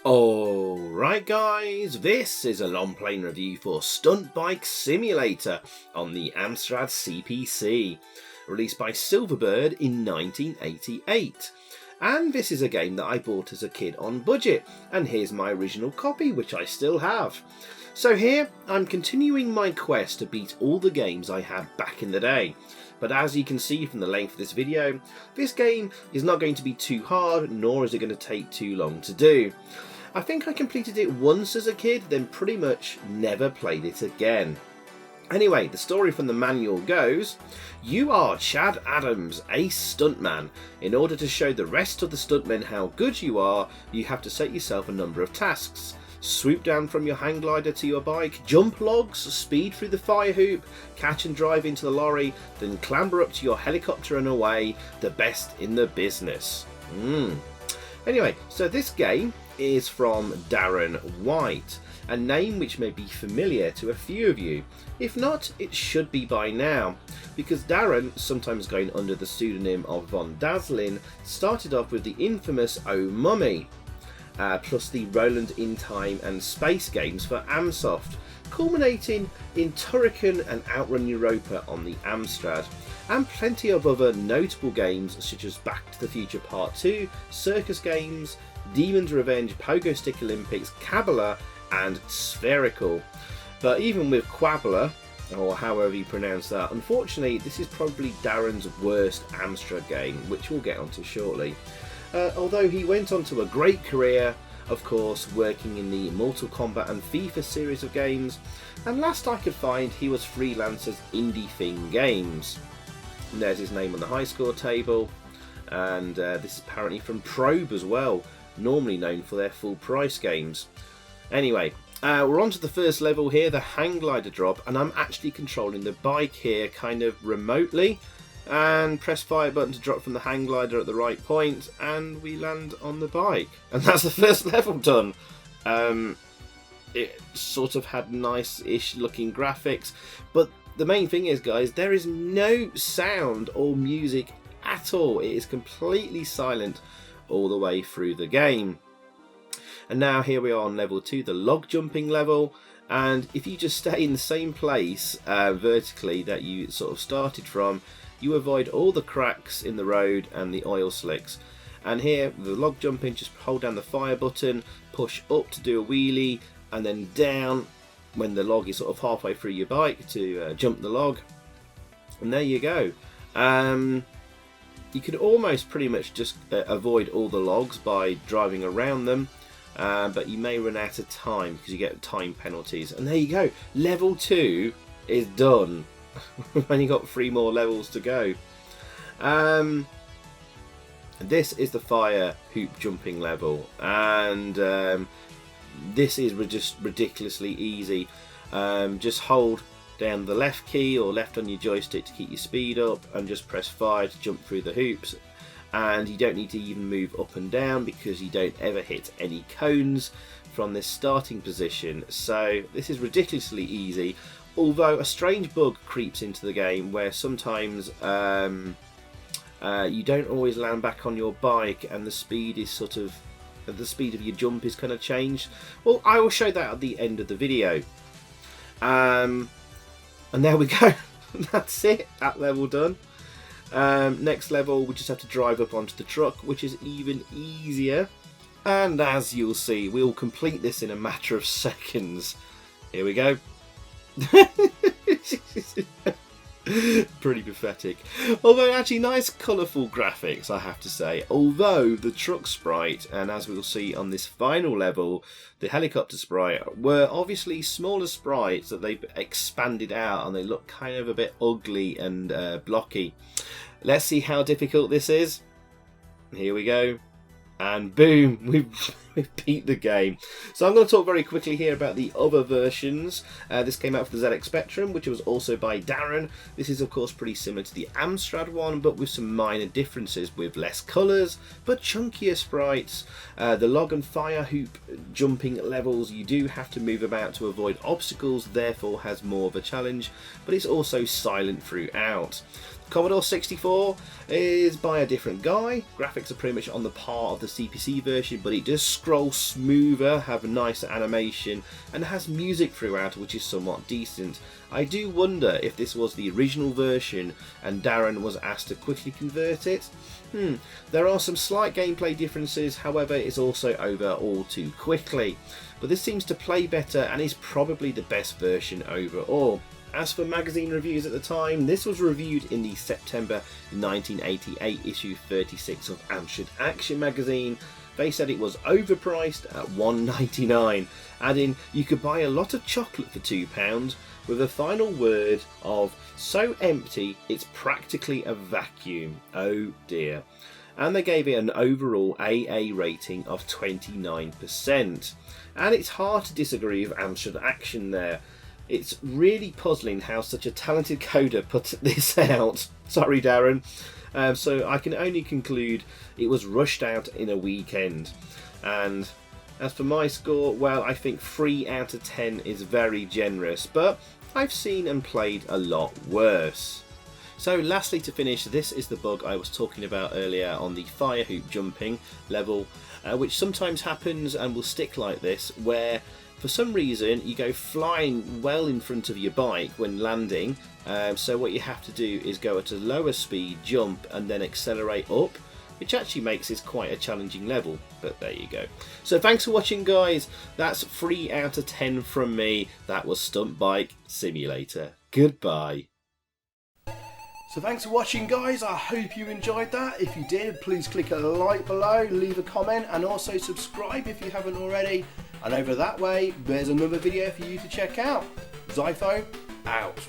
Alright guys, this is a long plane review for Stunt Bike Simulator on the AMSTRAD CPC, released by Silverbird in 1988. And this is a game that I bought as a kid on budget, and here's my original copy, which I still have. So here, I'm continuing my quest to beat all the games I had back in the day. But as you can see from the length of this video, this game is not going to be too hard, nor is it going to take too long to do. I think I completed it once as a kid, then pretty much never played it again. Anyway, the story from the manual goes, you are Chad Adams, a stuntman. In order to show the rest of the stuntmen how good you are, you have to set yourself a number of tasks. Swoop down from your hang glider to your bike, jump logs, speed through the fire hoop, catch and drive into the lorry, then clamber up to your helicopter and away, the best in the business. Anyway, so this game is from Darren White, a name which may be familiar to a few of you. If not, it should be by now, because Darren, sometimes going under the pseudonym of Von Dazzlin, started off with the infamous Oh Mummy, plus the Roland In Time and Space games for Amsoft, culminating in Turrican and Outrun Europa on the Amstrad, and plenty of other notable games such as Back to the Future Part 2, Circus Games, Demon's Revenge, Pogo Stick Olympics, Kabbalah and Spherical. But even with Quabbler, or however you pronounce that, unfortunately this is probably Darren's worst Amstrad game, which we'll get onto shortly. Although he went on to a great career, of course, working in the Mortal Kombat and FIFA series of games, and last I could find he was freelance as Indie Thing Games. And there's his name on the high score table, and this is apparently from Probe as well, normally known for their full price games. Anyway, we're on to the first level here, the hang glider drop, and I'm actually controlling the bike here kind of remotely, and press fire button to drop from the hang glider at the right point, and we land on the bike, and that's the first level done. It sort of had nice-ish looking graphics, but the main thing is, guys, there is no sound or music at all. It is completely silent all the way through the game. And now here we are on level 2, the log jumping level, and if you just stay in the same place vertically that you sort of started from, you avoid all the cracks in the road and the oil slicks. And here, the log jumping, just hold down the fire button, push up to do a wheelie, and then down when the log is sort of halfway through your bike to jump the log. And there you go. You could almost pretty much just avoid all the logs by driving around them, but you may run out of time because you get time penalties. And there you go, level 2 is done. We've only got 3 more levels to go. This is the fire hoop jumping level, and this is just ridiculously easy. Just hold down the left key or left on your joystick to keep your speed up, and just press fire to jump through the hoops. And you don't need to even move up and down because you don't ever hit any cones from this starting position. So this is ridiculously easy, although a strange bug creeps into the game where sometimes you don't always land back on your bike, and the speed is sort of, the speed of your jump is kind of changed. Well, I will show that at the end of the video. And there we go. That's it, that level done. Next level, we just have to drive up onto the truck, which is even easier. And as you'll see, we'll complete this in a matter of seconds. Here we go. Pretty pathetic. Although actually nice colourful graphics, I have to say. Although the truck sprite, and as we'll see on this final level, the helicopter sprite, were obviously smaller sprites that they've expanded out, and they look kind of a bit ugly and blocky. Let's see how difficult this is. Here we go. And boom, we've beat the game. So I'm going to talk very quickly here about the other versions. This came out for the ZX Spectrum, which was also by Darren. This is of course pretty similar to the Amstrad one, but with some minor differences, with less colours, but chunkier sprites. The log and fire hoop jumping levels, you do have to move about to avoid obstacles, therefore has more of a challenge, but it's also silent throughout. Commodore 64 is by a different guy. Graphics are pretty much on the par of the CPC version, but it does scroll smoother, have a nicer animation, and has music throughout, which is somewhat decent. I do wonder if this was the original version and Darren was asked to quickly convert it. There are some slight gameplay differences, however it's also over all too quickly. But this seems to play better and is probably the best version overall. As for magazine reviews at the time, this was reviewed in the September 1988 issue 36 of Amstrad Action magazine. They said it was overpriced at $1.99, adding you could buy a lot of chocolate for £2, with a final word of so empty it's practically a vacuum. Oh dear. And they gave it an overall AA rating of 29%. And it's hard to disagree with Amstrad Action there. It's really puzzling how such a talented coder put this out. Sorry, Darren. So I can only conclude it was rushed out in a weekend. And as for my score, well, I think 3 out of 10 is very generous, but I've seen and played a lot worse. So lastly, to finish, this is the bug I was talking about earlier on the fire hoop jumping level, which sometimes happens and will stick like this, where for some reason you go flying well in front of your bike when landing, so what you have to do is go at a lower speed, jump, and then accelerate up, which actually makes this quite a challenging level, but there you go. So thanks for watching, guys. That's 3 out of 10 from me. That was Stunt Bike Simulator. Goodbye. So thanks for watching, guys. I hope you enjoyed that. If you did, please click a like below, leave a comment, and also subscribe if you haven't already. And over that way, there's another video for you to check out. Zypho, out.